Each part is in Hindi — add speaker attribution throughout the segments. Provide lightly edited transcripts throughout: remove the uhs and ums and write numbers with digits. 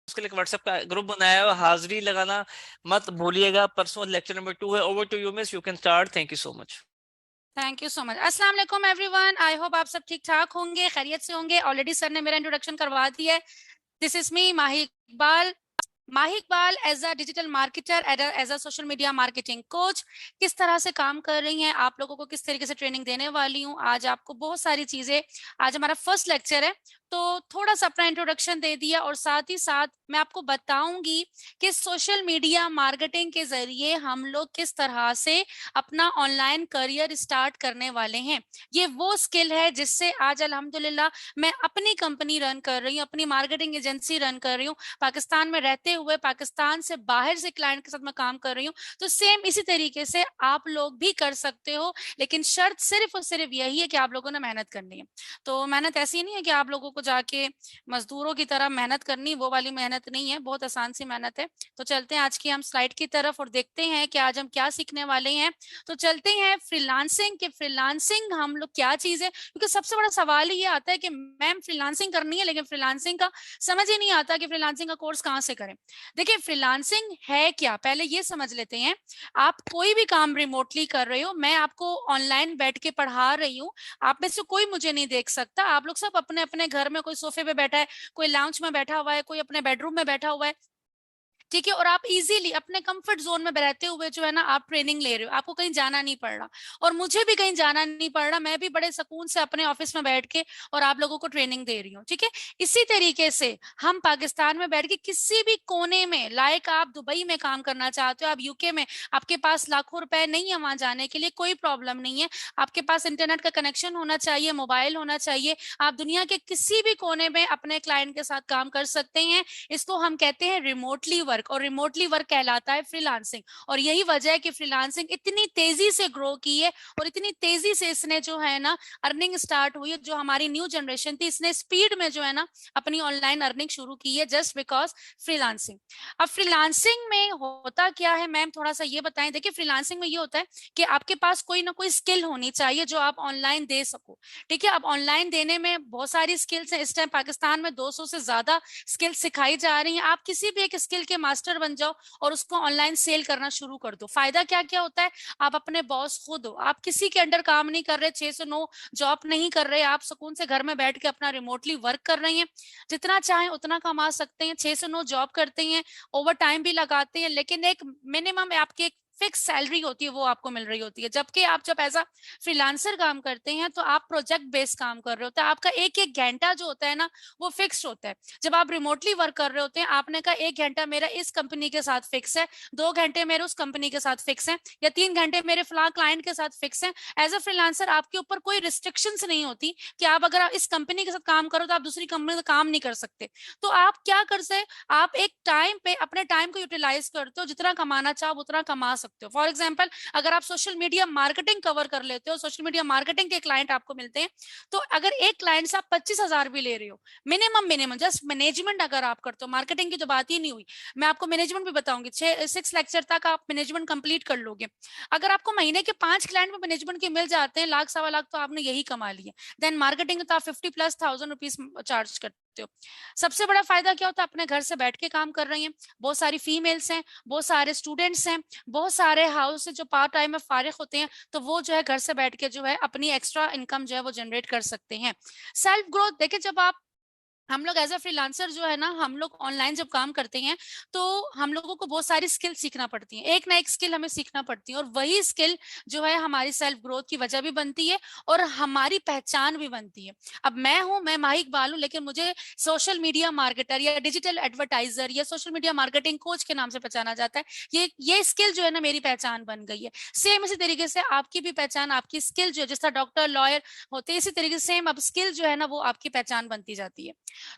Speaker 1: उसके लिए व्हाट्सएप का ग्रुप बनाया है, हाजिरी लगाना मत भूलिएगा। परसों लेक्चर नंबर 2 है। Over to you miss, you can start. Thank you so much.
Speaker 2: Thank you so much. अस्सलाम वालेकुम एवरीवन, आई होप आप सब ठीक ठाक होंगे, खैरियत से होंगे। ऑलरेडी सर ने मेरा इंट्रोडक्शन करवा दिया है। This is me Mahi Iqbal. Mahi Iqbal as a digital marketer, as a social media marketing coach, किस तरह से काम कर रही हैं, आप लोगों को किस तरीके से ट्रेनिंग देने वाली हूँ। आज आपको बहुत सारी चीजें, आज हमारा फर्स्ट लेक्चर है, तो थोड़ा सा अपना इंट्रोडक्शन दे दिया और साथ ही साथ मैं आपको बताऊंगी कि सोशल मीडिया मार्केटिंग के जरिए हम लोग किस तरह से अपना ऑनलाइन करियर स्टार्ट करने वाले हैं। ये वो स्किल है जिससे आज अल्हम्दुलिल्लाह मैं अपनी कंपनी रन कर रही हूँ, अपनी मार्केटिंग एजेंसी रन कर रही हूँ, पाकिस्तान में रहते हुए पाकिस्तान से बाहर से क्लाइंट के साथ मैं काम कर रही हूँ। तो सेम इसी तरीके से आप लोग भी कर सकते हो, लेकिन शर्त सिर्फ और सिर्फ यही है कि आप लोगों ने मेहनत करनी है। तो मेहनत ऐसी नहीं है कि आप लोगों को जाके मजदूरों की तरह मेहनत करनी, वो वाली मेहनत नहीं है, बहुत आसान सी मेहनत है। तो चलते हैं आज की हम स्लाइड की तरफ और देखते हैं कि आज हम क्या सीखने वाले हैं। तो चलते हैं फ्रीलांसिंग के, फ्रीलांसिंग हम लोग क्या चीज है, क्योंकि सबसे बड़ा सवाल ही ये आता है कि मैम फ्रीलांसिंग करनी है लेकिन फ्रीलांसिंग का समझ ही नहीं आता कि फ्रीलांसिंग का कोर्स कहाँ से करें। देखिए फ्रीलांसिंग है क्या, पहले ये समझ लेते हैं। आप कोई भी काम रिमोटली कर रहे हो, मैं आपको ऑनलाइन बैठ के पढ़ा रही हूँ, आप में से कोई मुझे नहीं देख सकता, आप लोग सब अपने अपने घर में, कोई सोफे पे बैठा है, कोई लाउंज में बैठा हुआ है, कोई अपने बेडरूम में बैठा हुआ है, ठीक है। और आप इजीली अपने कंफर्ट जोन में रहते हुए जो है ना आप ट्रेनिंग ले रहे हो, आपको कहीं जाना नहीं पड़ रहा और मुझे भी कहीं जाना नहीं पड़ रहा, मैं भी बड़े सुकून से अपने ऑफिस में बैठ के और आप लोगों को ट्रेनिंग दे रही हूँ, ठीक है। इसी तरीके से हम पाकिस्तान में बैठ के किसी भी कोने में, लाइक आप दुबई में काम करना चाहते हो, आप यूके में, आपके पास लाखों रुपए नहीं है वहां जाने के लिए, कोई प्रॉब्लम नहीं है। आपके पास इंटरनेट का कनेक्शन होना चाहिए, मोबाइल होना चाहिए, आप दुनिया के किसी भी कोने में अपने क्लाइंट के साथ काम कर सकते हैं। इसको हम कहते हैं रिमोटली वर्क, और रिमोटली वर्क कहलाता है फ्रीलांसिंग। और यही वजह है कि फ्रीलांसिंग इतनी तेजी से ग्रो की है और इतनी तेजी से इसने जो है ना अर्निंग स्टार्ट हुई है। जो हमारी न्यू जनरेशन थी, इसने स्पीड में जो है ना अपनी ऑनलाइन अर्निंग शुरू की है जस्ट बिकॉज फ्रीलांसिंग। अब फ्रीलांसिंग में होता क्या है मैम, थोड़ा सा ये बताएं। देखिए फ्रीलांसिंग में ये होता है कि आपके पास कोई ना कोई स्किल होनी चाहिए जो आप ऑनलाइन दे सको, ठीक है। अब ऑनलाइन देने में बहुत सारी स्किल्स हैं, इस टाइम पाकिस्तान में 200 से ज्यादा स्किल सिखाई जा रही हैं। आप किसी भी एक स्किल के मास्टर बन जाओ और उसको ऑनलाइन सेल करना शुरू कर दो। फायदा क्या क्या होता है, आप अपने बॉस खुद हो, आप किसी के अंडर काम नहीं कर रहे, 6 से 9 जॉब नहीं कर रहे, आप सुकून से घर में बैठ के अपना रिमोटली वर्क कर रहे हैं, जितना चाहें उतना कमा सकते हैं। 6 से 9 जॉब करते हैं, ओवर टाइम भी लगाते हैं, लेकिन एक मिनिमम आपकी एक फिक्स सैलरी होती है वो आपको मिल रही होती है। जबकि आप जब एज अ फ्रीलांसर काम करते हैं तो आप प्रोजेक्ट बेस्ड काम कर रहे होते हैं, आपका एक एक घंटा जो होता है ना वो फिक्स्ड होता है। जब आप रिमोटली वर्क कर रहे होते हैं, आपने कहा 1 घंटा मेरा इस कंपनी के साथ फिक्स है, 2 घंटे मेरे उस कंपनी के साथ फिक्स है, या 3 घंटे मेरे फला क्लाइंट के साथ फिक्स है। एज अ फ्रीलांसर आपके ऊपर कोई रिस्ट्रिक्शंस नहीं होती कि आप अगर आप इस कंपनी के साथ काम करो तो आप दूसरी कंपनी में काम नहीं कर सकते। तो आप क्या कर सकते, आप एक टाइम पे अपने टाइम को यूटिलाइज करते हो, जितना कमाना चाहो उतना कमा सकते हो। फॉर एग्जाम्पल अगर आप सोशल मीडिया मार्केटिंग कवर कर लेते हो, सोशल मीडिया मार्केटिंग के क्लाइंट आपको मिलते हैं, तो अगर एक क्लाइंट से आप 25,000 भी ले रहे हो, मिनिमम जस्ट मैनेजमेंट अगर आप करते हो, मार्केटिंग की तो बात ही नहीं हुई, मैं आपको मैनेजमेंट भी बताऊंगी, 6 लेक्चर तक आप मैनेजमेंट कंप्लीट कर लोगे। अगर आपको महीने के 5 क्लाइंट में मैनेजमेंट के मिल जाते हैं, लाख सवा लाख, तो आपने यही कमा लिया। देन मार्केटिंग तो आप 50+ थाउजेंड रुपीज चार्ज करते हो। सबसे बड़ा फायदा क्या होता है, अपने घर से बैठ के काम कर रही हैं, बहुत सारी फीमेल्स हैं, बहुत सारे स्टूडेंट्स हैं, बहुत सारे हाउस जो पार्ट टाइम में फारिग होते हैं, तो वो जो है घर से बैठ के जो है अपनी एक्स्ट्रा इनकम जो है वो जनरेट कर सकते हैं। सेल्फ ग्रोथ, देखिए जब आप, हम लोग एज अ फ्रीलांसर जो है ना, हम लोग ऑनलाइन जब काम करते हैं तो हम लोगों को बहुत सारी स्किल सीखना पड़ती है, एक ना एक स्किल हमें सीखना पड़ती है, और वही स्किल जो है हमारी सेल्फ ग्रोथ की वजह भी बनती है और हमारी पहचान भी बनती है। अब मैं माही इकबाल हूं, लेकिन मुझे सोशल मीडिया मार्केटर या डिजिटल एडवर्टाइजर या सोशल मीडिया मार्केटिंग कोच के नाम से पहचाना जाता है। ये स्किल जो है ना मेरी पहचान बन गई है। सेम इसी तरीके से आपकी भी पहचान, आपकी स्किल जो है, जिस तरह डॉक्टर लॉयर होते हैं, इसी तरीके से सेम अब स्किल जो है ना वो आपकी पहचान बनती जाती है।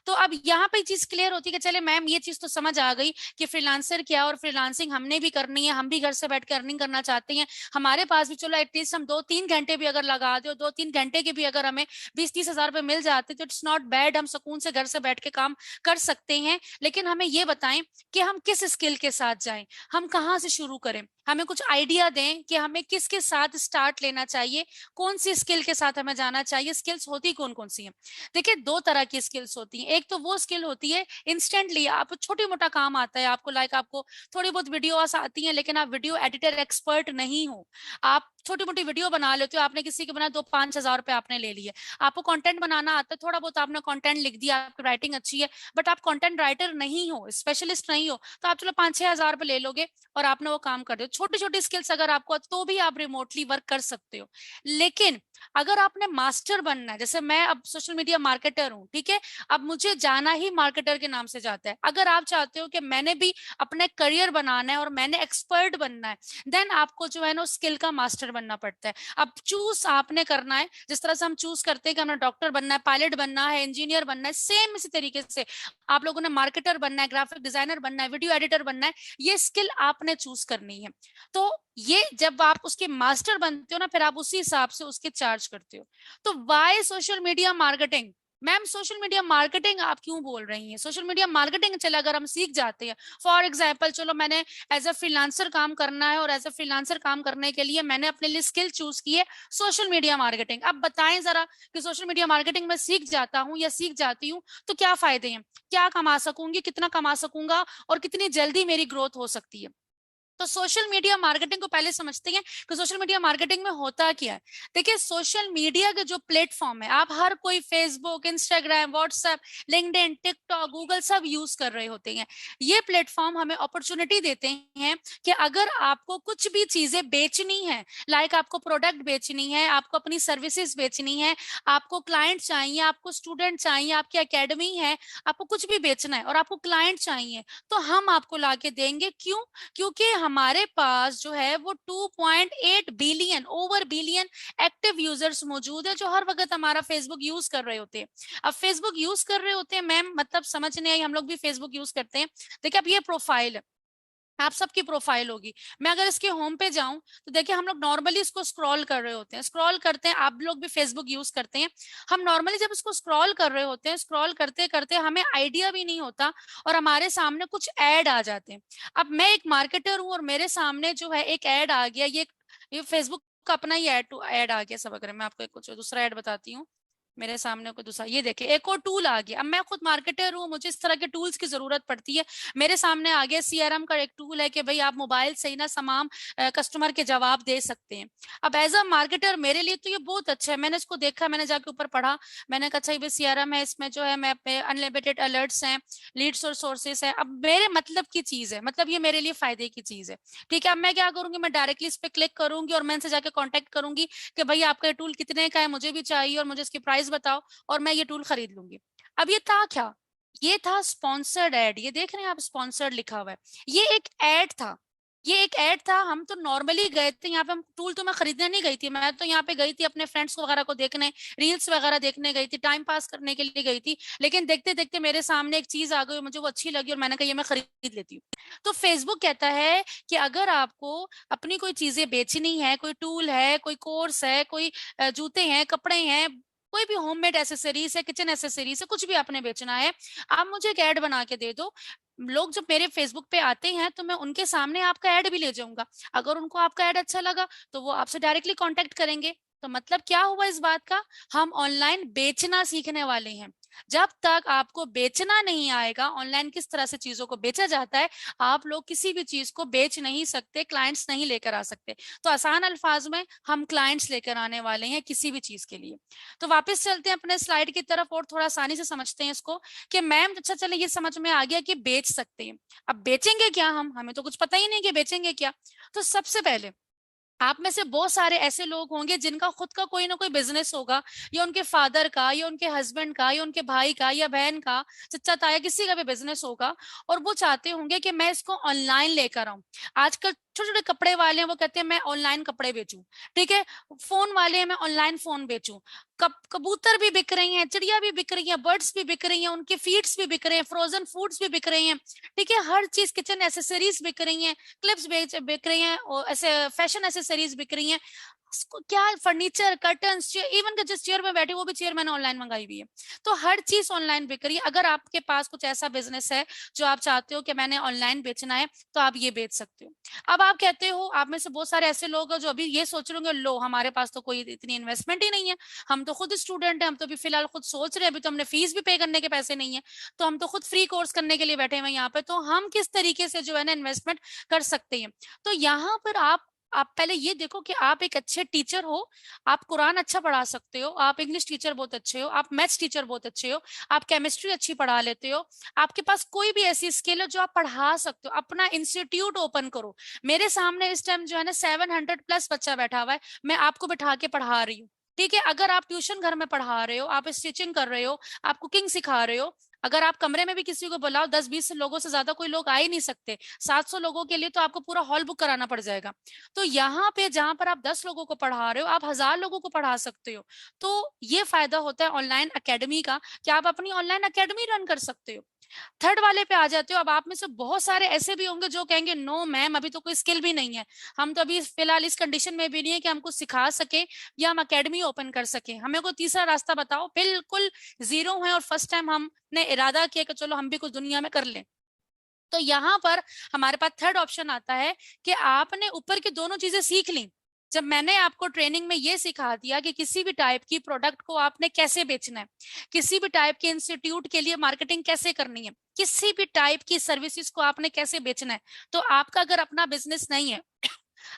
Speaker 2: तो अब यहाँ पे चीज क्लियर होती है कि चले मैम ये चीज तो समझ आ गई कि फ्रीलांसर क्या, और फ्रीलांसिंग हमने भी करनी है, हम भी घर से बैठ कर अर्निंग करना चाहते हैं, हमारे पास भी चलो एटलीस्ट हम 2-3 घंटे भी अगर लगा दो, 2-3 घंटे के भी अगर हमें 20-30 हजार रुपए मिल जाते तो इट्स नॉट बैड, हम सुकून से घर से बैठ के काम कर सकते हैं। लेकिन हमें ये बताएं कि हम किस स्किल के साथ जाएं, हम कहाँ से शुरू करें। हमें कुछ आइडिया दें कि हमें किसके साथ स्टार्ट लेना चाहिए, कौन सी स्किल के साथ हमें जाना चाहिए। स्किल्स होती कौन कौन सी हैं? देखिए, दो तरह की स्किल्स होती हैं। एक तो वो स्किल होती है इंस्टेंटली, आप छोटी मोटा काम आता है आपको, लाइक आपको थोड़ी बहुत वीडियोस आती हैं लेकिन आप वीडियो एडिटर एक्सपर्ट नहीं हो, आप छोटी मोटी वीडियो बना लेते हो, आपने किसी के बना 2-5 हज़ार रुपए आपने ले लिए, आपको कंटेंट बनाना आता है, थोड़ा बहुत आपने कंटेंट लिख दिया, आपकी राइटिंग अच्छी है, बट आप कंटेंट राइटर नहीं हो, स्पेशलिस्ट नहीं हो, तो आप चलो 5-6 हज़ार रुपए ले लोगे और आपने वो काम कर दिया। छोटी छोटी स्किल्स अगर आपको, तो भी आप रिमोटली वर्क कर सकते हो। लेकिन अगर आपने मास्टर बनना है, जैसे मैं अब सोशल मीडिया मार्केटर हूँ, ठीक है, अब मुझे जाना ही मार्केटर के नाम से जाता है। अगर आप चाहते हो कि मैंने भी अपने करियर बनाना है और मैंने एक्सपर्ट बनना है, देन आपको जो है ना स्किल का मास्टर बनना पड़ता है। अब चूज आपने करना है, जिस तरह से हम चूज करते हैं कि हमें डॉक्टर बनना है, पायलट बनना है, इंजीनियर बनना है, सेम इसी तरीके से आप लोगों ने मार्केटर बनना है, ग्राफिक डिजाइनर बनना है, वीडियो एडिटर बनना है, ये स्किल आपने चूज करनी है। तो ये जब आप उसके मास्टर बनते हो ना, फिर आप उसी हिसाब से उसके चार्ज करते हो। तो why social media marketing? Ma'am social media marketing आप क्यों बोल रही हैं? सोशल मीडिया मार्केटिंग चलो अगर हम सीख जाते हैं, फॉर एग्जाम्पल चलो मैंने एज अ फ्रीलांसर काम करना है और एज अ फ्रीलांसर काम करने के लिए मैंने अपने लिए स्किल चूज की है सोशल मीडिया मार्केटिंग। अब बताएं जरा कि सोशल मीडिया मार्केटिंग में सीख जाता हूँ या सीख जाती हूँ तो क्या फायदे हैं, क्या कमा सकूंगी, कितना कमा सकूंगा और कितनी जल्दी मेरी ग्रोथ हो सकती है। तो सोशल मीडिया मार्केटिंग को पहले समझते हैं कि सोशल मीडिया मार्केटिंग में होता क्या है। देखिए, सोशल मीडिया के जो प्लेटफॉर्म है, आप हर कोई Facebook, Instagram, WhatsApp, LinkedIn, TikTok, Google सब यूज कर रहे होते हैं। ये प्लेटफॉर्म हमें अपॉर्चुनिटी देते हैं कि अगर आपको कुछ भी चीजें बेचनी है, लाइक आपको प्रोडक्ट बेचनी है, आपको अपनी सर्विसेज बेचनी है, आपको क्लाइंट चाहिए, आपको स्टूडेंट चाहिए, आपकी एकेडमी है, आपको कुछ भी बेचना है और आपको क्लाइंट चाहिए, तो हम आपको लाके देंगे। क्यों? क्योंकि हमारे पास जो है वो 2.8 billion, over billion active users मौजूद है जो हर वक्त हमारा फेसबुक यूज कर रहे होते हैं। अब फेसबुक यूज कर रहे होते हैं मैम, मतलब समझ नहीं आई, हम लोग भी फेसबुक यूज करते हैं। देखिए, अब ये प्रोफाइल है, आप सबकी प्रोफाइल होगी। मैं अगर इसके होम पे जाऊं तो देखिए, हम लोग नॉर्मली इसको स्क्रॉल कर रहे होते हैं, स्क्रॉल करते हैं, आप लोग भी फेसबुक यूज करते हैं। हम नॉर्मली जब इसको स्क्रॉल कर रहे होते हैं, स्क्रॉल करते करते हमें आइडिया भी नहीं होता और हमारे सामने कुछ ऐड आ जाते हैं। अब मैं एक मार्केटर हूं और मेरे सामने जो है एक ऐड आ गया, ये फेसबुक का अपना ही ऐड आ गया सब। अगर मैं आपको कुछ दूसरा ऐड बताती हूँ, मेरे सामने कोई दूसरा, ये देखिए एक और टूल आ गया। अब मैं खुद मार्केटर हूँ, मुझे इस तरह के टूल्स की जरूरत पड़ती है। मेरे सामने आ गया सीआरएम का एक टूल है कि भाई आप मोबाइल से ही ना तमाम कस्टमर के जवाब दे सकते हैं। अब एज अ मार्केटर मेरे लिए तो ये बहुत अच्छा है। मैंने इसको देखा, मैंने जाके ऊपर पढ़ा, मैंने कहा अच्छा ये सीआरएम है, इसमें जो है मैं अनलिमिटेड अलर्ट्स हैं, लीड्स और सोर्सेस है। अब मेरे मतलब की चीज है, मतलब ये मेरे लिए फायदे की चीज है। ठीक है, अब मैं क्या करूंगी, मैं डायरेक्टली इस पर क्लिक करूंगी और मैं इनसे जाके कॉन्टेक्ट करूंगी कि भाई आपका ये टूल कितने का है, मुझे भी चाहिए और मुझे इसकी प्राइस बताओ और मैं ये टूल खरीद लूंगी। अब ये था क्या? ये था स्पॉन्सर्ड एड। ये देख रहे हैं आप, स्पॉन्सर्ड लिखा हुआ है, ये एक एड था। ये एक ऐड था। हम तो नॉर्मली गए थे यहाँ पे, हम टूल तो मैं खरीदने नहीं गई थी, मैं तो यहाँ पे गई थी अपने फ्रेंड्स वगैरह को देखने, रील्स वगैरह देखने गई थी, टाइम पास करने के लिए गई थी। लेकिन देखते देखते मेरे सामने एक चीज आ गई, मुझे वो अच्छी लगी और मैंने कहा ये मैं खरीद लेती हूँ। तो फेसबुक कहता है कि अगर आपको अपनी कोई चीजें बेचनी है, कोई टूल है, कोई कोर्स है, कोई जूते हैं, कपड़े हैं, कोई भी होममेड एसेसरीज है, किचन एसेसरीज है, कुछ भी आपने बेचना है, आप मुझे एक ऐड बना के दे दो। लोग जब मेरे फेसबुक पे आते हैं तो मैं उनके सामने आपका ऐड भी ले जाऊंगा। अगर उनको आपका ऐड अच्छा लगा तो वो आपसे डायरेक्टली कांटेक्ट करेंगे। तो मतलब क्या हुआ इस बात का, हम ऑनलाइन बेचना सीखने वाले हैं। जब तक आपको बेचना नहीं आएगा, ऑनलाइन किस तरह से चीजों को बेचा जाता है, आप लोग किसी भी चीज को बेच नहीं सकते, क्लाइंट्स नहीं लेकर आ सकते। तो आसान अल्फाज में हम क्लाइंट्स लेकर आने वाले हैं किसी भी चीज के लिए। तो वापस चलते हैं अपने स्लाइड की तरफ और थोड़ा आसानी से समझते हैं इसको कि मैम अच्छा चले ये समझ में आ गया कि बेच सकते हैं। अब बेचेंगे क्या? हम हमें तो कुछ पता ही नहीं कि बेचेंगे क्या। तो सबसे पहले आप में से बहुत सारे ऐसे लोग होंगे जिनका खुद का कोई ना कोई बिजनेस होगा, या उनके फादर का, या उनके हस्बैंड का, या उनके भाई का, या बहन का, चचा ताया, किसी का भी बिजनेस होगा और वो चाहते होंगे कि मैं इसको ऑनलाइन लेकर आऊं। आजकल छोटे छोटे कपड़े वाले हैं, वो कहते हैं मैं ऑनलाइन कपड़े बेचूं। ठीक है, फोन वाले हैं मैं ऑनलाइन फोन बेचूं। कबूतर भी बिक रही हैं, चिड़िया भी बिक रही हैं, बर्ड्स भी बिक रही हैं, उनके फीड्स भी बिक रहे हैं, फ्रोजन फूड्स भी बिक रहे हैं। ठीक है, हर चीज, किचन एसेसरीज बिक रही हैं, क्लिप्स बिक रही हैं और ऐसे फैशन एसेसरीज बिक रही हैं। क्या फर्नीचर, कर्टन्स, इवन का जिस चेयर में बैठे वो भी चेयर मैंने ऑनलाइन मंगाई हुई है। तो हर चीज ऑनलाइन बिक रही है। अगर आपके पास कुछ ऐसा बिजनेस है जो आप चाहते हो कि मैंने ऑनलाइन बेचना है, तो आप ये बेच सकते हो। अब आप कहते हो, आप में से बहुत सारे ऐसे लोग हैं जो अभी ये सोच रहे होंगे, लो हमारे पास तो कोई इतनी इन्वेस्टमेंट ही नहीं है, हम तो खुद स्टूडेंट हैं, हम तो अभी फिलहाल खुद सोच रहे हैं, अभी तो हमने फीस भी पे करने के पैसे नहीं है, तो हम तो खुद फ्री कोर्स करने के लिए बैठे हुए यहाँ पे, तो हम किस तरीके से जो है ना इन्वेस्टमेंट कर सकते हैं। तो यहाँ पर आप पहले ये देखो कि आप एक अच्छे टीचर हो, आप कुरान अच्छा पढ़ा सकते हो, आप इंग्लिश टीचर बहुत अच्छे हो, आप मैथ्स टीचर बहुत अच्छे हो, आप केमिस्ट्री अच्छी पढ़ा लेते हो, आपके पास कोई भी ऐसी स्किल है जो आप पढ़ा सकते हो, अपना इंस्टीट्यूट ओपन करो। मेरे सामने इस टाइम जो है ना 700+ बच्चा बैठा हुआ है, मैं आपको बैठा के पढ़ा रही हूँ। ठीक है, अगर आप ट्यूशन घर में पढ़ा रहे हो, आप स्टिचिंग कर रहे हो, आप कुकिंग सिखा रहे हो, अगर आप कमरे में भी किसी को बुलाओ, 10-20 लोगों से ज्यादा कोई लोग आ ही नहीं सकते, 700 लोगों के लिए तो आपको पूरा हॉल बुक कराना पड़ जाएगा। तो यहाँ पे जहां पर आप 10 लोगों को पढ़ा रहे हो, आप 1000 लोगों को पढ़ा सकते हो। तो ये फायदा होता है ऑनलाइन एकेडमी का, कि आप अपनी ऑनलाइन एकेडमी रन कर सकते हो। थर्ड वाले पे आ जाते हो। अब आप में से बहुत सारे ऐसे भी होंगे जो कहेंगे, नो मैम अभी तो कोई स्किल भी नहीं है, हम तो अभी फिलहाल इस कंडीशन में भी नहीं है कि हमको सिखा सके या हम अकेडमी ओपन कर सके, हमें को तीसरा रास्ता बताओ। बिल्कुल जीरो है और फर्स्ट टाइम हमने इरादा किया कि चलो हम भी कुछ दुनिया में कर लें। तो यहाँ पर हमारे पास थर्ड ऑप्शन आता है कि आपने ऊपर की दोनों चीजें सीख ली। जब मैंने आपको ट्रेनिंग में ये सिखा दिया कि किसी भी टाइप की प्रोडक्ट को आपने कैसे बेचना है, किसी भी टाइप के इंस्टीट्यूट के लिए मार्केटिंग कैसे करनी है, किसी भी टाइप की सर्विसेज को आपने कैसे बेचना है, तो आपका अगर अपना बिजनेस नहीं है,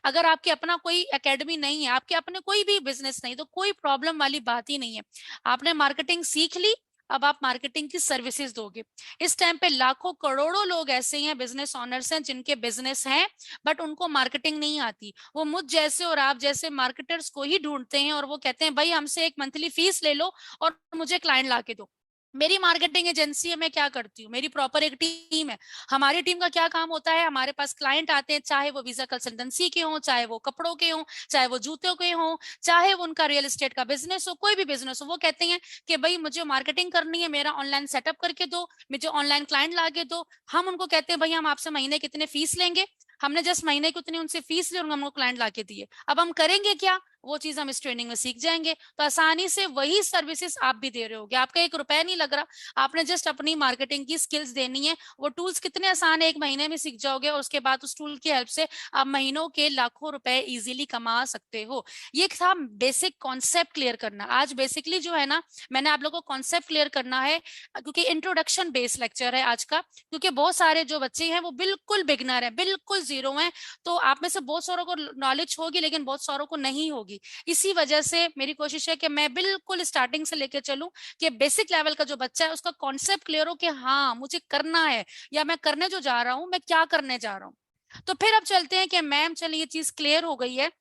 Speaker 2: अगर आपके अपना कोई एकेडमी नहीं है, आपके अपने कोई भी बिजनेस नहीं, तो कोई प्रॉब्लम वाली बात ही नहीं है। आपने मार्केटिंग सीख ली, अब आप मार्केटिंग की सर्विसेज दोगे। इस टाइम पे लाखों करोड़ों लोग ऐसे हैं, बिजनेस ओनर्स हैं, जिनके बिजनेस हैं बट उनको मार्केटिंग नहीं आती। वो मुझ जैसे और आप जैसे मार्केटर्स को ही ढूंढते हैं और वो कहते हैं भाई हमसे एक मंथली फीस ले लो और मुझे क्लाइंट ला के दो। मेरी मार्केटिंग एजेंसी है, मैं क्या करती हूँ, मेरी प्रॉपर एक टीम है। हमारी टीम का क्या काम होता है, हमारे पास क्लाइंट आते हैं, चाहे वो वीजा कंसल्टेंसी के हों, चाहे वो कपड़ों के हों, चाहे वो जूतों के हों, चाहे वो उनका रियल एस्टेट का बिजनेस हो, कोई भी बिजनेस हो, वो कहते हैं कि भाई मुझे मार्केटिंग करनी है, मेरा ऑनलाइन सेटअप करके दो, मुझे ऑनलाइन क्लाइंट ला के दो। हम उनको कहते हैं भाई हम आपसे महीने कितने फीस लेंगे, हमने जस्ट महीने की उतनी उनसे फीस ली और हमको क्लाइंट ला के दिए। अब हम करेंगे क्या, वो चीज हम इस ट्रेनिंग में सीख जाएंगे। तो आसानी से वही सर्विसेज आप भी दे रहे होगे, आपका 1 रुपया नहीं लग रहा, आपने जस्ट अपनी मार्केटिंग की स्किल्स देनी है। वो टूल्स कितने आसान है, 1 महीने में सीख जाओगे और उसके बाद उस टूल की हेल्प से आप महीनों के लाखों रुपए इजीली कमा सकते हो। ये था बेसिक कॉन्सेप्ट क्लियर करना। आज बेसिकली जो है ना, मैंने आप लोगों को कॉन्सेप्ट क्लियर करना है, क्योंकि इंट्रोडक्शन बेस्ड लेक्चर है आज का, क्योंकि बहुत सारे जो बच्चे हैं वो बिल्कुल बिगनर है, बिल्कुल जीरो है। तो आप में से बहुत सारों को नॉलेज होगी लेकिन बहुत सारों को नहीं होगी। इसी वजह से मेरी कोशिश है कि मैं बिल्कुल स्टार्टिंग से लेके चलूं, कि बेसिक लेवल का जो बच्चा है उसका कॉन्सेप्ट क्लियर हो कि हाँ मुझे करना है, या मैं करने जो जा रहा हूँ मैं क्या करने जा रहा हूँ। तो फिर अब चलते हैं कि मैम चलिए ये चीज क्लियर हो गई है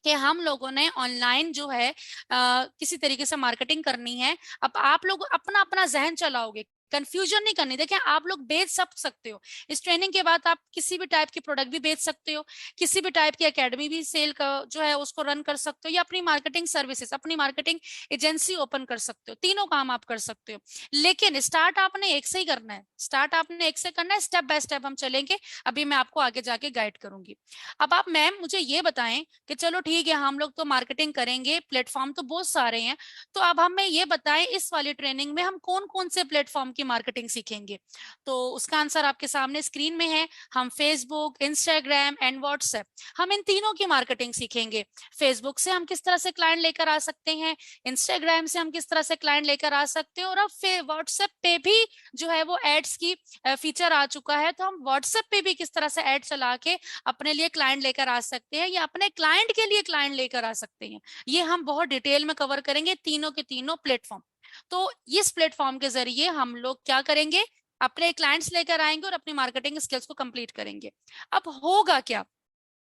Speaker 2: कि हम लोगों ने ऑनलाइन जो है किसी तरीके से मार्केटिंग करनी है। अब आप लोग अपना अपना जहन चलाओगे, कंफ्यूजन नहीं करनी। देखिए आप लोग बेच सब सकते हो, इस ट्रेनिंग के बाद आप किसी भी टाइप की प्रोडक्ट भी बेच सकते हो, किसी भी टाइप की एकेडमी भी सेल का जो है उसको रन कर सकते हो, या अपनी मार्केटिंग सर्विसेज, अपनी मार्केटिंग एजेंसी ओपन कर सकते हो। तीनों काम आप कर सकते हो, लेकिन स्टार्ट आपने एक से ही करना है, स्टार्ट आपने एक से करना है। स्टेप बाय स्टेप हम चलेंगे, अभी मैं आपको आगे जाके गाइड करूंगी। अब आप मैम मुझे ये बताएं कि चलो ठीक है हम लोग तो मार्केटिंग करेंगे, प्लेटफॉर्म तो बहुत सारे हैं, तो अब हमें ये बताएं इस वाली ट्रेनिंग में हम कौन कौन से प्लेटफॉर्म की मार्केटिंग सीखेंगे। तो उसका आंसर आपके सामने स्क्रीन में है। हम फेसबुक, इंस्टाग्राम एंड व्हाट्सएप, हम इन तीनों की मार्केटिंग सीखेंगे। फेसबुक से हम किस तरह से क्लाइंट लेकर आ सकते हैं, इंस्टाग्राम से हम किस तरह से क्लाइंट लेकर आ सकते हैं, और अब व्हाट्सएप पे भी जो है वो एड्स की फीचर आ चुका है, तो हम व्हाट्सएप पे भी किस तरह से एड चला के अपने लिए क्लाइंट लेकर आ सकते हैं, या अपने क्लाइंट के लिए क्लाइंट लेकर आ सकते हैं। ये हम बहुत डिटेल में कवर करेंगे, तीनों के तीनों प्लेटफॉर्म। तो इस प्लेटफॉर्म के जरिए हम लोग क्या करेंगे, अपने क्लाइंट्स लेकर आएंगे और अपनी मार्केटिंग स्किल्स को कंप्लीट करेंगे। अब होगा क्या,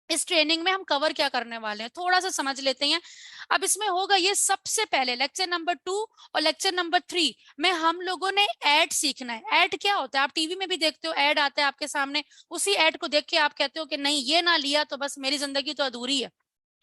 Speaker 2: इस ट्रेनिंग में हम कवर क्या करने वाले हैं थोड़ा सा समझ लेते हैं। अब इसमें होगा ये, सबसे पहले लेक्चर नंबर 2 और लेक्चर नंबर 3 में हम लोगों ने ऐड सीखना है। ऐड क्या होता है, आप टीवी में भी देखते हो, ऐड आता है आपके सामने, उसी ऐड को देख के आप कहते हो कि नहीं ये ना लिया तो बस मेरी जिंदगी तो अधूरी है।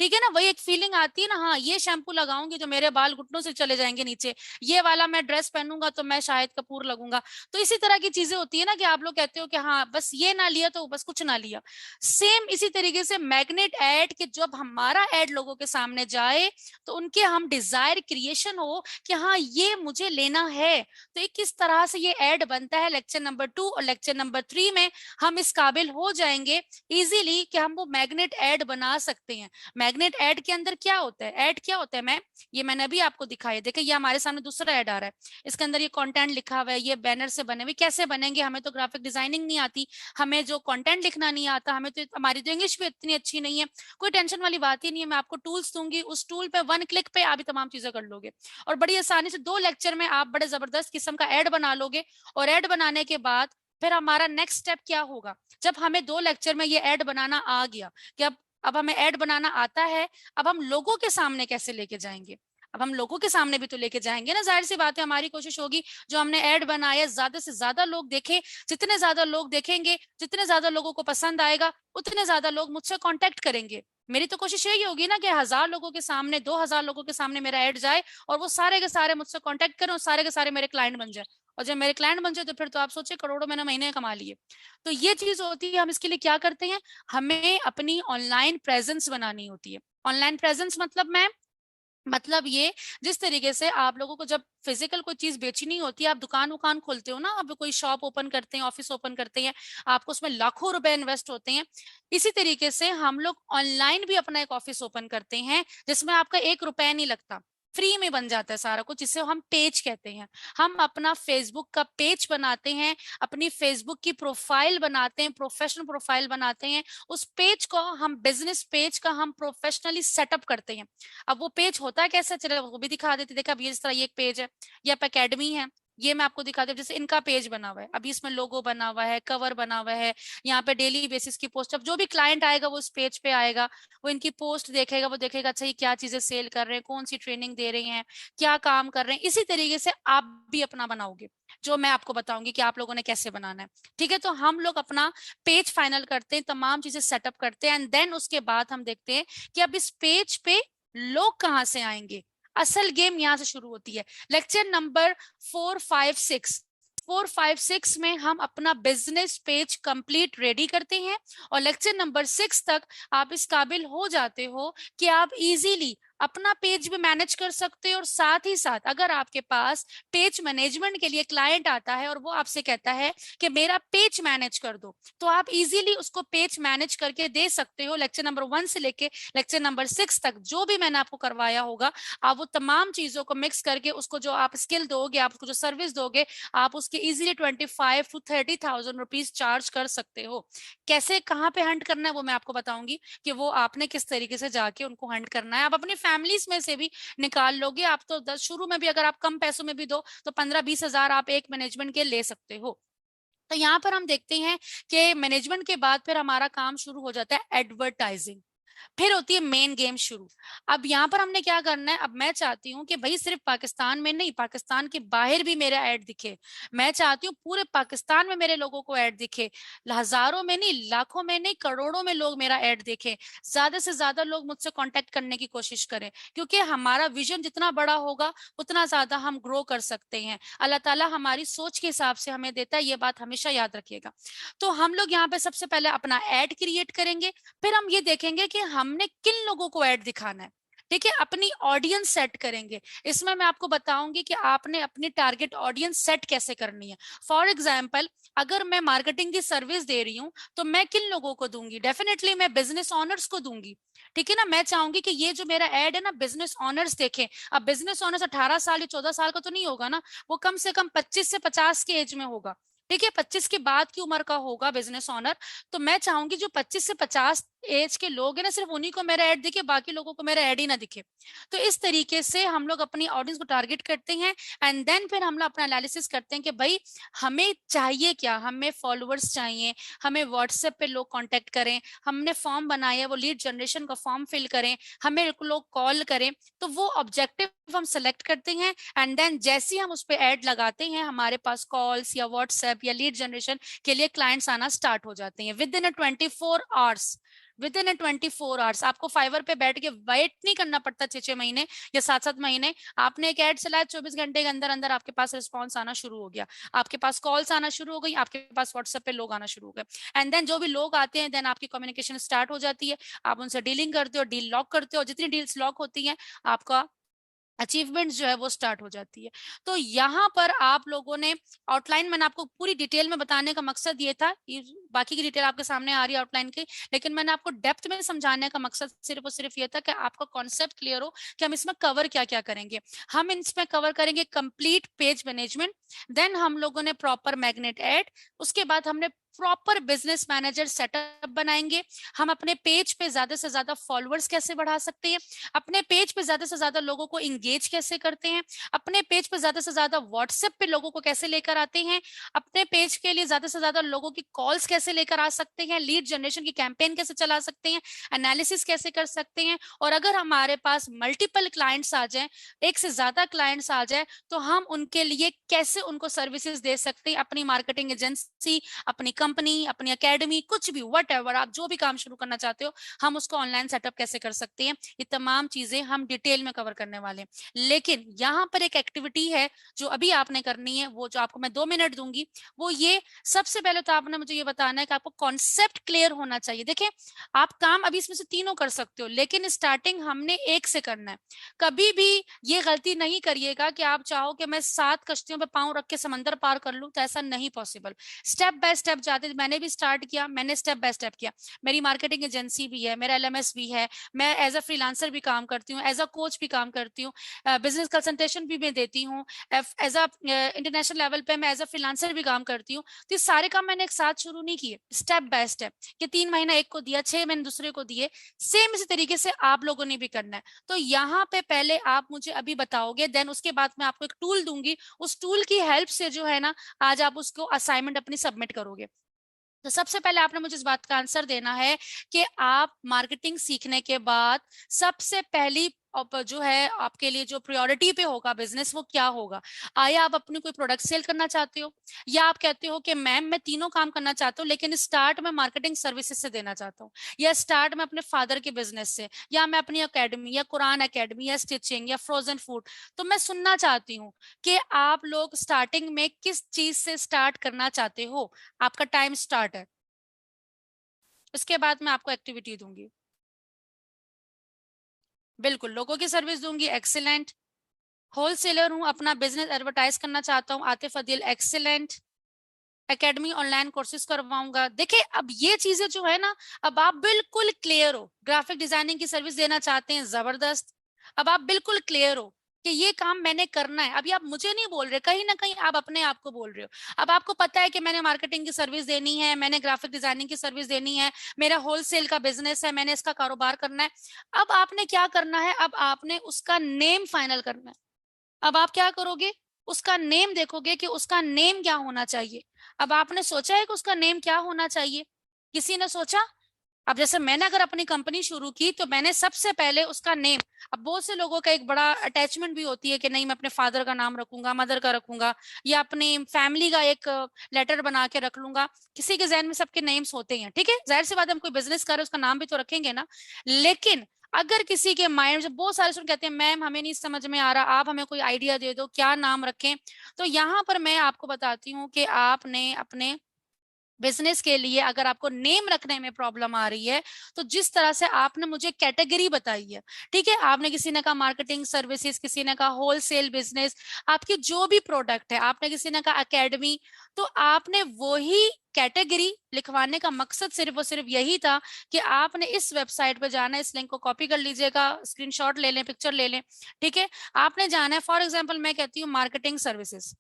Speaker 2: ठीक है ना, वही एक फीलिंग आती है ना, हाँ ये शैम्पू लगाऊंगी तो मेरे बाल घुटनों से चले जाएंगे नीचे, ये वाला मैं ड्रेस पहनूंगा तो मैं शाहिद कपूर लगूंगा। तो इसी तरह की चीजें होती है ना कि आप लोग कहते हो कि हाँ बस ये ना लिया तो बस कुछ ना लिया। सेम इसी तरीके से मैग्नेट एड के जब हमारा एड लोगों के सामने जाए तो उनके हम डिजायर क्रिएशन हो कि हाँ ये मुझे लेना है। तो एक किस तरह से ये एड बनता है, लेक्चर नंबर 2 और लेक्चर नंबर 3 में हम इस काबिल हो जाएंगे इजीली कि हम वो मैग्नेट एड बना सकते हैं। मैग्नेट एड के अंदर क्या होता है, ऐड क्या होता है मैम, ये मैंने अभी आपको दिखाया, देखिए ये हमारे सामने दूसरा ऐड आ रहा है, इसके अंदर ये कंटेंट लिखा हुआ है, ये बैनर से बने हुए, कैसे बनेंगे, हमें तो ग्राफिक डिजाइनिंग नहीं आती, हमें जो कंटेंट लिखना नहीं आता, हमें तो हमारी तो इंग्लिश भी इतनी अच्छी नहीं है, कोई टेंशन वाली बात ही नहीं है, मैं आपको टूल्स दूंगी, उस टूल पे 1 क्लिक पे आप तमाम चीजें कर लोगे और बड़ी आसानी से 2 लेक्चर में आप बड़े जबरदस्त किस्म का एड बना लोगे। और एड बनाने के बाद फिर हमारा नेक्स्ट स्टेप क्या होगा, जब हमें 2 लेक्चर में ये एड बनाना आ गया कि अब हमें ऐड बनाना आता है, अब हम लोगों के सामने कैसे लेके जाएंगे, अब हम लोगों के सामने भी तो लेके जाएंगे ना, जाहिर सी बात है हमारी कोशिश होगी जो हमने ऐड बनाया ज्यादा से ज्यादा लोग देखें, जितने ज्यादा लोग देखेंगे जितने ज्यादा लोगों को पसंद आएगा उतने ज्यादा लोग मुझसे कांटेक्ट करेंगे। मेरी तो कोशिश यही होगी ना कि 1000 लोगों के सामने 2000 लोगों के सामने मेरा ऐड जाए और वो सारे के सारे मुझसे कांटेक्ट करें और सारे के सारे मेरे क्लाइंट बन जाए। और जब मेरे क्लाइंट बन जाए तो फिर तो आप सोचिए करोड़ों मैंने महीने कमा लिए। तो ये चीज होती है, हम इसके लिए क्या करते हैं, हमें अपनी ऑनलाइन प्रेजेंस बनानी होती है। ऑनलाइन प्रेजेंस मतलब मैम, मतलब ये जिस तरीके से आप लोगों को जब फिजिकल कोई चीज बेचनी होती है, आप दुकान वुकान खोलते हो ना, आप कोई शॉप ओपन करते हैं, ऑफिस ओपन करते हैं, आपको उसमें लाखों रुपए इन्वेस्ट होते हैं। इसी तरीके से हम लोग ऑनलाइन भी अपना एक ऑफिस ओपन करते हैं जिसमें आपका 1 रुपया नहीं लगता, फ्री में बन जाता है सारा कुछ, जिसे हम पेज कहते हैं। हम अपना फेसबुक का पेज बनाते हैं, अपनी फेसबुक की प्रोफाइल बनाते हैं, प्रोफेशनल प्रोफाइल बनाते हैं, उस पेज को हम बिजनेस पेज का हम प्रोफेशनली सेटअप करते हैं। अब वो पेज होता है कैसे, चले वो भी दिखा देते, देखा अब ये इस तरह ये एक पेज है, ये आप एकेडमी है, ये मैं आपको दिखाती हूँ, जैसे इनका पेज बना हुआ है, अभी इसमें लोगो बना हुआ है, कवर बना हुआ है, यहाँ पे डेली बेसिस की पोस्ट, अब जो भी क्लाइंट आएगा वो इस पेज पे आएगा, वो इनकी पोस्ट देखेगा, वो देखेगा अच्छा ये क्या चीजें सेल कर रहे हैं, कौन सी ट्रेनिंग दे रहे हैं, क्या काम कर रहे हैं। इसी तरीके से आप भी अपना बनाओगे, जो मैं आपको बताऊंगी कि आप लोगों ने कैसे बनाना है। ठीक है, तो हम लोग अपना पेज फाइनल करते हैं, तमाम चीजें सेटअप करते हैं, एंड देन उसके बाद हम देखते हैं कि अब इस पेज पे लोग कहाँ से आएंगे। असल गेम यहाँ से शुरू होती है। लेक्चर नंबर 4 5 6 में हम अपना बिजनेस पेज कंप्लीट रेडी करते हैं और लेक्चर नंबर 6 तक आप इस काबिल हो जाते हो कि आप इजीली अपना पेज भी मैनेज कर सकते हो, और साथ ही साथ अगर आपके पास पेज मैनेजमेंट के लिए क्लाइंट आता है और वो आपसे कहता है कि मेरा पेज मैनेज कर दो, तो आप इजीली उसको पेज मैनेज करके दे सकते हो। लेक्चर नंबर 1 से लेके लेक्चर नंबर 6 तक जो भी मैंने आपको करवाया होगा, आप वो तमाम चीजों को मिक्स करके उसको जो आप स्किल दोगे, आप उसको जो सर्विस दोगे, आप उसके इजीली 25 to 30,000 रुपीज चार्ज कर सकते हो। कैसे कहाँ पे हंट करना है वो मैं आपको बताऊंगी कि वो आपने किस तरीके से जाके उनको हंट करना है। आप अपनी फैमिलीज में से भी निकाल लोगे, आप तो 10 शुरू में भी अगर आप कम पैसों में भी दो तो 15-20 हजार आप एक मैनेजमेंट के ले सकते हो। तो यहाँ पर हम देखते हैं कि मैनेजमेंट के बाद फिर हमारा काम शुरू हो जाता है एडवर्टाइजिंग, फिर होती है मेन गेम शुरू। अब यहाँ पर हमने क्या करना है, अब मैं चाहती हूँ कि भाई सिर्फ पाकिस्तान में नहीं, पाकिस्तान के बाहर भी मेरा ऐड दिखे, मैं चाहती हूँ पूरे पाकिस्तान में मेरे लोगों को ऐड दिखे, हजारों में नहीं, लाखों में नहीं, करोड़ों में लोग मेरा ऐड देखें, ज्यादा से ज्यादा लोग मुझसे कांटेक्ट करने की कोशिश करें, क्योंकि हमारा विजन जितना बड़ा होगा उतना ज्यादा हम ग्रो कर सकते हैं। अल्लाह ताला हमारी सोच के हिसाब से हमें देता है, ये बात हमेशा याद रखिएगा। तो हम लोग यहाँ पे सबसे पहले अपना ऐड क्रिएट करेंगे, फिर हम ये देखेंगे कि हमने किन लोगों को ऐड दिखाना है। ठीक है, अपनी ऑडियंस सेट करेंगे। इसमें मैं आपको बताऊंगी कि आपने अपनी टारगेट ऑडियंस सेट कैसे करनी है। फॉर एग्जाम्पल, अगर मैं मार्केटिंग की सर्विस दे रही हूँ तो मैं किन लोगों को दूंगी, डेफिनेटली मैं बिजनेस ओनर्स को दूंगी। ठीक है ना, मैं चाहूंगी कि ये जो मेरा ऐड है ना बिजनेस ओनर्स देखें। अब बिजनेस ओनर्स 18 साल या 14 साल का तो नहीं होगा ना, वो कम से कम 25 से 50 के एज में होगा। ठीक है, 25 के बाद की उम्र का होगा बिजनेस ओनर। तो मैं चाहूंगी जो 25 से 50 एज के लोग हैं ना, सिर्फ उन्हीं को मेरा ऐड दिखे, बाकी लोगों को मेरा ऐड ही ना दिखे। तो इस तरीके से हम लोग अपनी ऑडियंस को टारगेट करते हैं, एंड देन फिर हम लोग अपना एनालिसिस करते हैं कि भाई हमें चाहिए क्या, हमें फॉलोअर्स चाहिए, हमें व्हाट्सएप पे लोग कांटेक्ट करें, हमने फॉर्म बनाया वो लीड जनरेशन का फॉर्म फिल करें, हमें लोग कॉल करें। तो वो ऑब्जेक्टिव हम सेलेक्ट करते हैं, एंड देन जैसे हम उस पर ऐड लगाते हैं हमारे पास कॉल्स या व्हाट्सएप या लीड जनरेशन के लिए क्लाइंट्स आना स्टार्ट हो जाते हैं with in 24 hours. With in 24 hours. आपको फाइवर पे बैठ के वेट नहीं करना पड़ता 6 महीने या 7 महीने। आपने एक ऐड चलाया, 24 घंटे के अंदर अंदर आपके पास रिस्पॉन्स आना शुरू हो गया, आपके पास कॉल्स आना शुरू हो गई, आपके पास व्हाट्सएप पे लोग आना शुरू हो गए। एंड देन जो भी लोग आते हैं, देन आपकी कम्युनिकेशन स्टार्ट हो जाती है, आप उनसे डीलिंग करते हो, डील लॉक करते हो, जितनी डील्स लॉक होती हैं आपका अचीवमेंट जो है वो स्टार्ट हो जाती है। तो यहाँ पर आप लोगों ने आउटलाइन, मैंने आपको पूरी डिटेल में बताने का मकसद ये था, बाकी की डिटेल आपके सामने आ रही है आउटलाइन की, लेकिन मैंने आपको डेप्थ में समझाने का मकसद सिर्फ और सिर्फ ये था कि आपका कॉन्सेप्ट क्लियर हो कि हम इसमें कवर क्या क्या करेंगे। हम इसमें कवर करेंगे कंप्लीट पेज मैनेजमेंट, देन हम लोगों ने प्रॉपर मैग्नेट ऐड, उसके बाद हमने प्रॉपर बिजनेस मैनेजर सेटअप बनाएंगे। हम अपने पेज पे ज्यादा से ज्यादा फॉलोअर्स कैसे बढ़ा सकते हैं, अपने पेज पे ज्यादा से ज्यादा लोगों को इंगेज कैसे करते हैं, अपने पेज पे ज्यादा से ज्यादा व्हाट्सएप पे लोगों को कैसे लेकर आते हैं, अपने पेज के लिए ज्यादा से ज्यादा लोगों की कॉल्स कैसे लेकर आ सकते हैं, लीड जनरेशन की कैंपेन कैसे चला सकते हैं, एनालिसिस कैसे कर सकते हैं। और अगर हमारे पास मल्टीपल क्लाइंट्स आ जाए, एक से ज्यादा क्लाइंट्स आ जाए, तो हम उनके लिए कैसे उनको सर्विसेज दे सकते हैं, अपनी मार्केटिंग एजेंसी, अपनी कंपनी, अपनी एकेडमी, कुछ भी वट एवर, आप जो भी काम शुरू करना चाहते हो, हम उसको ऑनलाइन सेटअप कैसे कर सकते हैं, ये तमाम चीजें हम डिटेल में कवर करने वाले हैं। लेकिन यहाँ पर एक एक्टिविटी है जो अभी आपने करनी है, वो जो आपको मैं 2 मिनट दूंगी, वो ये, सबसे पहले तो आपने मुझे ये बताना है कि आपको कॉन्सेप्ट क्लियर होना चाहिए। देखिए, आप काम अभी इसमें से तीनों कर सकते हो, लेकिन स्टार्टिंग हमने एक से करना है। कभी भी ये गलती नहीं करिएगा कि आप चाहो कि मैं 7 कश्तियों पे पांव रख के समंदर पार कर लूं, तो ऐसा नहीं पॉसिबल। स्टेप बाय स्टेप जाते, मैंने भी स्टार्ट किया, मैंने स्टेप बाय स्टेप किया। मेरी मार्केटिंग एजेंसी भी है, मेरा एलएमएस भी है, मैं एज अ फ्रीलांसर भी काम करती हूँ, एज अ कोच भी काम करती हूँ, बिजनेस कंसल्टेशन भी मैं देती हूँ, एज अ इंटरनेशनल लेवल पे मैं एज अ फ्रीलांसर भी काम करती हूँ। तो ये सारे काम मैंने एक साथ शुरू नहीं किए, स्टेप बाय स्टेप, कि 3 महीना एक को दिया, 6 महीने दूसरे को दिए, सेम इसी तरीके से आप लोगों ने भी करना है। तो यहाँ पे पहले आप मुझे अभी बताओगे, देन उसके बाद मैं आपको एक टूल दूंगी, उस टूल की हेल्प से जो है ना, आज आप उसको असाइनमेंट अपनी सबमिट करोगे। तो सबसे पहले आपने मुझे इस बात का आंसर देना है कि आप मार्केटिंग सीखने के बाद सबसे पहली जो है आपके लिए जो प्रायोरिटी पे होगा बिजनेस, वो क्या होगा। आया आप अपनी कोई प्रोडक्ट सेल करना चाहते हो, या आप कहते हो कि मैम मैं तीनों काम करना चाहता हूँ, लेकिन स्टार्ट मैं मार्केटिंग सर्विसेज से देना चाहता हूँ, या स्टार्ट मैं अपने फादर के बिजनेस से, या मैं अपनी एकेडमी, या कुरान एकेडमी, या स्टिचिंग, या फ्रोजन फूड। तो मैं सुनना चाहती हूँ कि आप लोग स्टार्टिंग में किस चीज से स्टार्ट करना चाहते हो। आपका टाइम स्टार्ट है, उसके बाद मैं आपको एक्टिविटी दूंगी। बिल्कुल, लोगों की सर्विस दूंगी, एक्सीलेंट। होलसेलर हूं, अपना बिजनेस एडवर्टाइज करना चाहता हूं, Atif Adeel, excellent. Academy online courses करवाऊंगा। देखिए, अब ये चीजें जो है ना, अब आप बिल्कुल क्लियर हो, ग्राफिक डिजाइनिंग की सर्विस देना चाहते हैं, जबरदस्त। अब आप बिल्कुल क्लियर हो कि ये काम मैंने करना है। अभी आप मुझे नहीं बोल रहे, कहीं ना कहीं आप अपने आप को बोल रहे हो। अब आपको पता है कि मैंने मार्केटिंग की सर्विस देनी है, मैंने ग्राफिक डिजाइनिंग की सर्विस देनी है, मेरा होलसेल का बिजनेस है, मैंने इसका कारोबार करना है। अब आपने क्या करना है, अब आपने उसका नेम फाइनल करना है। अब आप क्या करोगे, उसका नेम देखोगे कि उसका नेम क्या होना चाहिए। अब आपने सोचा है कि उसका नेम क्या होना चाहिए, किसी ने सोचा। अब जैसे मैंने अगर अपनी कंपनी शुरू की, तो मैंने सबसे पहले उसका नेम, अब बहुत से लोगों का एक बड़ा अटैचमेंट भी होती है कि नहीं मैं अपने फादर का नाम रखूंगा, मदर का रखूंगा, या अपनी फैमिली का एक लेटर बना के रख लूंगा। किसी के जहन में सबके नेम्स होते हैं, ठीक है, जाहिर सी बात है, हम कोई बिजनेस कर रहे हैं, उसका नाम भी तो रखेंगे ना। लेकिन अगर किसी के माइंड में, बहुत सारे स्टूडेंट कहते हैं मैम हमें नहीं समझ में आ रहा, आप हमें कोई आइडिया दे दो क्या नाम रखें। तो यहाँ पर मैं आपको बताती हूँ कि आपने अपने बिजनेस के लिए अगर आपको नेम रखने में प्रॉब्लम आ रही है, तो जिस तरह से आपने मुझे कैटेगरी बताई है, ठीक है, आपने किसी ने कहा मार्केटिंग सर्विसेज, किसी ने कहा होलसेल बिजनेस, आपकी जो भी प्रोडक्ट है, आपने किसी ने कहा एकेडमी, तो आपने वही कैटेगरी लिखवाने का मकसद सिर्फ और सिर्फ यही था कि आपने इस वेबसाइट पर जाना है, इस लिंक को कॉपी कर लीजिएगा, स्क्रीनशॉट ले लें, पिक्चर ले लें, ठीक है। आपने जाना है, फॉर एग्जाम्पल मैं कहती हूँ मार्केटिंग सर्विसेज,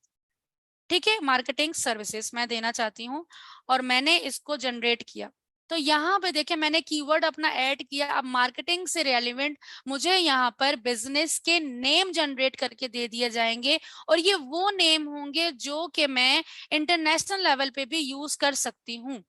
Speaker 2: ठीक है, मार्केटिंग सर्विसेज मैं देना चाहती हूँ, और मैंने इसको जनरेट किया। तो यहाँ पे देखिए मैंने कीवर्ड अपना ऐड किया। अब मार्केटिंग से रेलिवेंट मुझे यहाँ पर बिजनेस के नेम जनरेट करके दे दिए जाएंगे, और ये वो नेम होंगे जो कि मैं इंटरनेशनल लेवल पे भी यूज कर सकती हूँ।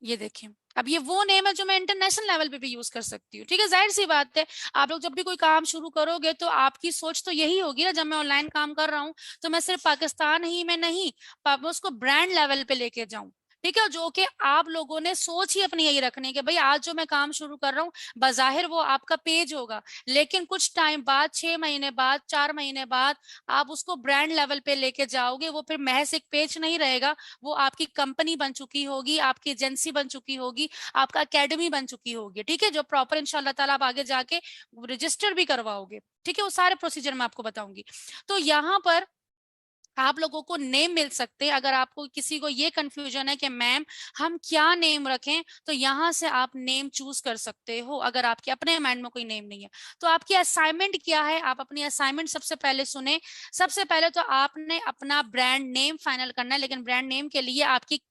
Speaker 2: ये देखिए, अब ये वो नेम है जो मैं इंटरनेशनल लेवल पे भी यूज कर सकती हूँ, ठीक है। जाहिर सी बात है, आप लोग जब भी कोई काम शुरू करोगे, तो आपकी सोच तो यही होगी ना, जब मैं ऑनलाइन काम कर रहा हूँ, तो मैं सिर्फ पाकिस्तान ही में नहीं, मैं उसको ब्रांड लेवल पे लेके जाऊं, ठीक है, जो कि आप लोगों ने सोच ही अपनी यही रखनी है कि भाई आज जो मैं काम शुरू कर रहा हूँ, बजाहिर वो आपका पेज होगा, लेकिन कुछ टाइम बाद, 6 महीने बाद, 4 महीने बाद आप उसको ब्रांड लेवल पे लेके जाओगे, वो फिर महज एक पेज नहीं रहेगा, वो आपकी कंपनी बन चुकी होगी, आपकी एजेंसी बन चुकी होगी, आपका एकेडमी बन चुकी होगी। ठीक है, जो प्रॉपर इंशाल्लाह ताला आप आगे जाके रजिस्टर भी करवाओगे। ठीक है, वो सारे प्रोसीजर मैं आपको बताऊंगी। तो यहाँ पर आप लोगों को नेम मिल सकते हैं। अगर आपको किसी को ये कंफ्यूजन है कि मैम हम क्या नेम रखें, तो यहाँ से आप नेम चूज कर सकते हो, अगर आपके अपने माइंड में कोई नेम नहीं है। तो आपकी असाइनमेंट क्या है, आप अपनी असाइनमेंट सबसे पहले सुने। सबसे पहले तो आपने अपना ब्रांड नेम फाइनल करना है, लेकिन ब्रांड नेम के लिए आपकी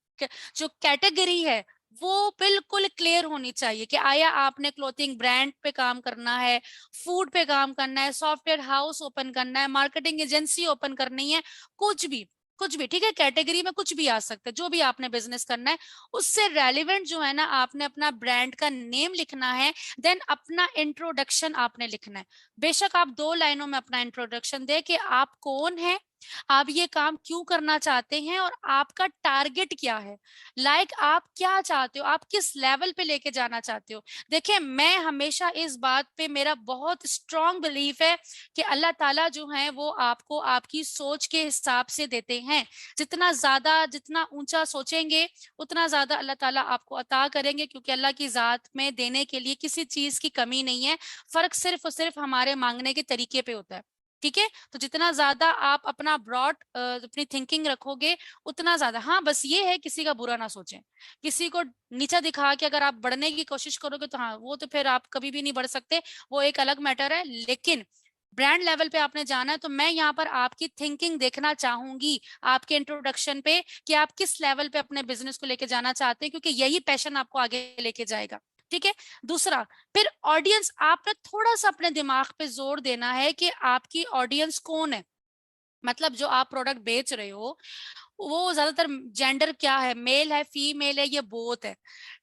Speaker 2: जो कैटेगरी है वो बिल्कुल क्लियर होनी चाहिए कि आया आपने क्लोथिंग ब्रांड पे काम करना है, फूड पे काम करना है, सॉफ्टवेयर हाउस ओपन करना है, मार्केटिंग एजेंसी ओपन करनी है, कुछ भी, कुछ भी। ठीक है, कैटेगरी में कुछ भी आ सकता है, जो भी आपने बिजनेस करना है उससे रेलिवेंट जो है ना, आपने अपना ब्रांड का नेम लिखना है। देन अपना इंट्रोडक्शन आपने लिखना है। बेशक आप 2 लाइनों में अपना इंट्रोडक्शन दे कि आप कौन है, आप ये काम क्यों करना चाहते हैं, और आपका टारगेट क्या है। आप क्या चाहते हो, आप किस लेवल पे लेके जाना चाहते हो। देखिए, मैं हमेशा इस बात पे, मेरा बहुत स्ट्रांग बिलीफ है कि अल्लाह ताला जो है वो आपको आपकी सोच के हिसाब से देते हैं। जितना ज्यादा, जितना ऊंचा सोचेंगे, उतना ज्यादा अल्लाह ताला आपको अता करेंगे, क्योंकि अल्लाह की जात में देने के लिए किसी चीज की कमी नहीं है। फर्क सिर्फ और सिर्फ हमारे मांगने के तरीके पे होता है। ठीक है, तो जितना ज्यादा आप अपना ब्रॉड अपनी थिंकिंग रखोगे, उतना ज्यादा। हाँ, बस ये है, किसी का बुरा ना सोचें। किसी को नीचा दिखा के अगर आप बढ़ने की कोशिश करोगे, तो हाँ, वो तो फिर आप कभी भी नहीं बढ़ सकते, वो एक अलग मैटर है। लेकिन ब्रांड लेवल पे आपने जाना है, तो मैं यहाँ पर आपकी थिंकिंग देखना चाहूंगी आपके इंट्रोडक्शन पे, कि आप किस लेवल पे अपने बिजनेस को लेके जाना चाहते हैं, क्योंकि यही पैशन आपको आगे लेके जाएगा। ठीक है, दूसरा, फिर ऑडियंस, आपने थोड़ा सा अपने दिमाग पे जोर देना है कि आपकी ऑडियंस कौन है। मतलब जो आप प्रोडक्ट बेच रहे हो, वो ज्यादातर जेंडर क्या है, मेल है, फीमेल है, ये बोथ है।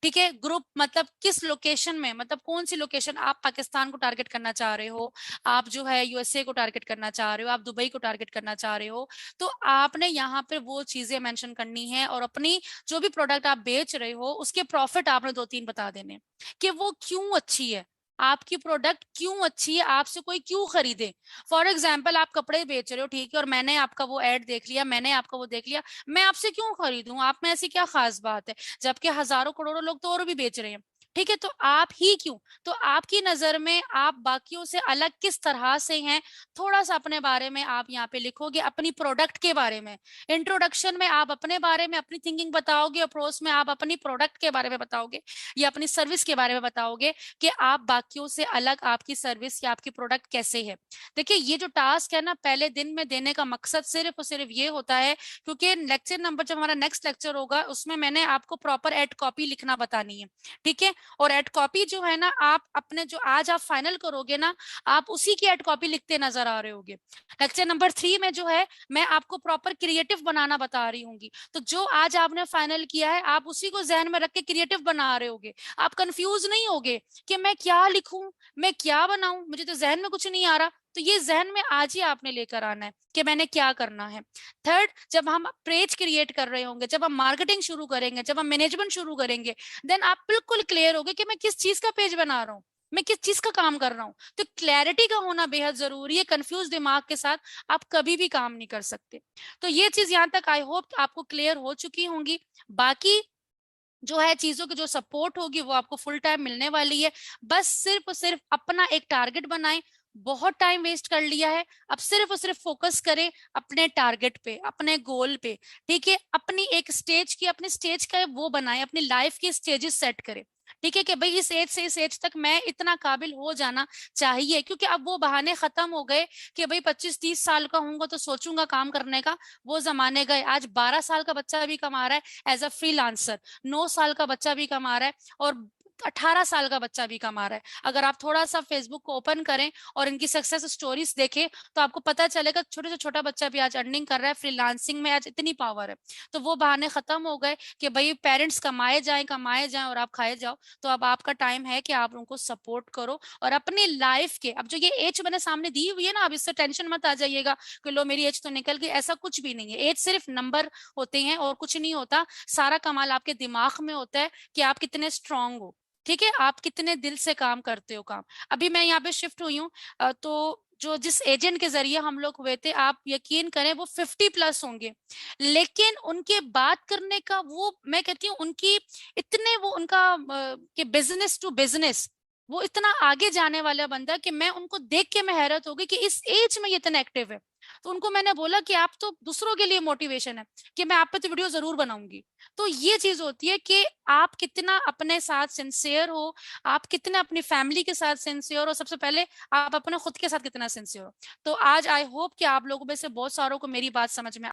Speaker 2: ठीक है, ग्रुप मतलब किस लोकेशन में, मतलब कौन सी लोकेशन, आप पाकिस्तान को टारगेट करना चाह रहे हो, आप जो है यूएसए को टारगेट करना चाह रहे हो, आप दुबई को टारगेट करना चाह रहे हो। तो आपने यहाँ पे वो चीजें मेंशन करनी है, और अपनी जो भी प्रोडक्ट आप बेच रहे हो उसके प्रॉफिट आपने 2-3 बता देने, कि वो क्यों अच्छी है, आपकी प्रोडक्ट क्यों अच्छी है, आपसे कोई क्यों खरीदे। फॉर एग्जाम्पल, आप कपड़े बेच रहे हो, ठीक है, और मैंने आपका वो एड देख लिया, मैंने आपका वो देख लिया, मैं आपसे क्यों खरीदूं, आप में ऐसी क्या खास बात है, जबकि हजारों करोड़ों लोग तो और भी बेच रहे हैं। ठीक है, तो आप ही क्यों, तो आपकी नजर में आप बाकियों से अलग किस तरह से हैं, थोड़ा सा अपने बारे में आप यहाँ पे लिखोगे, अपनी प्रोडक्ट के बारे में। इंट्रोडक्शन में आप अपने बारे में अपनी थिंकिंग बताओगे, अप्रोच में आप अपनी प्रोडक्ट के बारे में बताओगे, या अपनी सर्विस के बारे में बताओगे, कि आप बाकियों से अलग आपकी सर्विस या आपकी प्रोडक्ट कैसे है। देखिए, ये जो टास्क है ना, पहले दिन में देने का मकसद सिर्फ और सिर्फ ये होता है, क्योंकि लेक्चर नंबर, जब हमारा नेक्स्ट लेक्चर होगा, उसमें मैंने आपको प्रॉपर एड कॉपी लिखना बतानी है। ठीक है, और एड कॉपी जो है ना, आप अपने जो आज आप फाइनल करोगे ना, आप उसी की एड कॉपी लिखते नजर आ रहे होगे। लेक्चर नंबर 3 में जो है, मैं आपको प्रॉपर क्रिएटिव बनाना बता रही हूंगी। तो जो आज आपने फाइनल किया है, आप उसी को जहन में रख के क्रिएटिव बना रहे होगे। आप कंफ्यूज नहीं होगे कि मैं क्या लिखूं, मैं क्या बनाऊं, मुझे तो जहन में कुछ नहीं आ रहा। तो ये जहन में आज ही आपने लेकर आना है कि मैंने क्या करना है। थर्ड, जब हम पेज क्रिएट कर रहे होंगे, जब हम मार्केटिंग शुरू करेंगे, जब हम मैनेजमेंट शुरू करेंगे, देन आप बिल्कुल क्लियर होगे कि मैं किस चीज का पेज बना रहा हूँ, मैं किस चीज का काम कर रहा हूँ। तो क्लैरिटी का होना बेहद जरूरी है। कंफ्यूज दिमाग के साथ आप कभी भी काम नहीं कर सकते। तो ये चीज यहाँ तक आई होप आपको क्लियर हो चुकी होंगी। बाकी जो है चीजों की जो सपोर्ट होगी वो आपको फुल टाइम मिलने वाली है। बस सिर्फ और सिर्फ अपना एक टारगेट बनाएं। बहुत टाइम वेस्ट कर लिया है, अब सिर्फ और सिर्फ फोकस करें अपने टारगेट पे, अपने गोल पे। ठीक है, अपनी एक स्टेज की, अपने स्टेज का वो बनाएं, अपनी लाइफ की स्टेजेस सेट करें। ठीक है, कि भाई इस एज से इस एज तक मैं इतना काबिल हो जाना चाहिए, क्योंकि अब वो बहाने खत्म हो गए कि भाई 25-30 साल का होऊंगा तो सोचूंगा काम करने का। वो जमाने गए। आज 12 साल का बच्चा भी कमा रहा है एज अ फ्रीलांसर, 9 साल का बच्चा भी कमा रहा है, और 18 साल का बच्चा भी कमा रहा है। अगर आप थोड़ा सा फेसबुक को ओपन करें और इनकी सक्सेस स्टोरीज देखें तो आपको पता चलेगा छोटे से छोटा बच्चा भी आज अर्निंग कर रहा है, फ्रीलांसिंग में आज इतनी पावर है। तो वो बहाने खत्म हो गए कि भाई पेरेंट्स कमाए जाएं और आप खाए जाओ। तो अब आपका टाइम है कि आप उनको सपोर्ट करो और अपनी लाइफ के, अब जो ये एज मैंने सामने दी हुई है ना, अब इससे टेंशन मत आ जाइएगा कि लो मेरी एज तो निकल गई, ऐसा कुछ भी नहीं है। एज सिर्फ नंबर होते हैं और कुछ नहीं होता। सारा कमाल आपके दिमाग में होता है कि आप कितने स्ट्रांग हो, ठीक है, आप कितने दिल से काम करते हो काम। अभी मैं यहाँ पे शिफ्ट हुई हूँ, तो जो जिस एजेंट के जरिए हम लोग हुए थे, आप यकीन करें वो 50+ होंगे, लेकिन उनके बात करने का वो, मैं कहती हूँ उनकी इतने वो उनका कि बिजनेस टू बिजनेस वो इतना आगे जाने वाला बंदा कि मैं उनको देख के मैं हैरत हो गई कि इस एज में ये इतना एक्टिव है। तो उनको मैंने बोला कि आप तो दूसरों के लिए मोटिवेशन है, कि मैं आप पे तो वीडियो जरूर बनाऊंगी। तो ये चीज होती है कि आप कितना अपने साथ सिंसियर हो, आप कितना अपनी फैमिली के साथ सिंसियर हो, सबसे पहले आप अपने खुद के साथ कितना सिंसियर हो। तो आज आई होप कि आप लोगों में से बहुत सारों को मेरी बात समझ में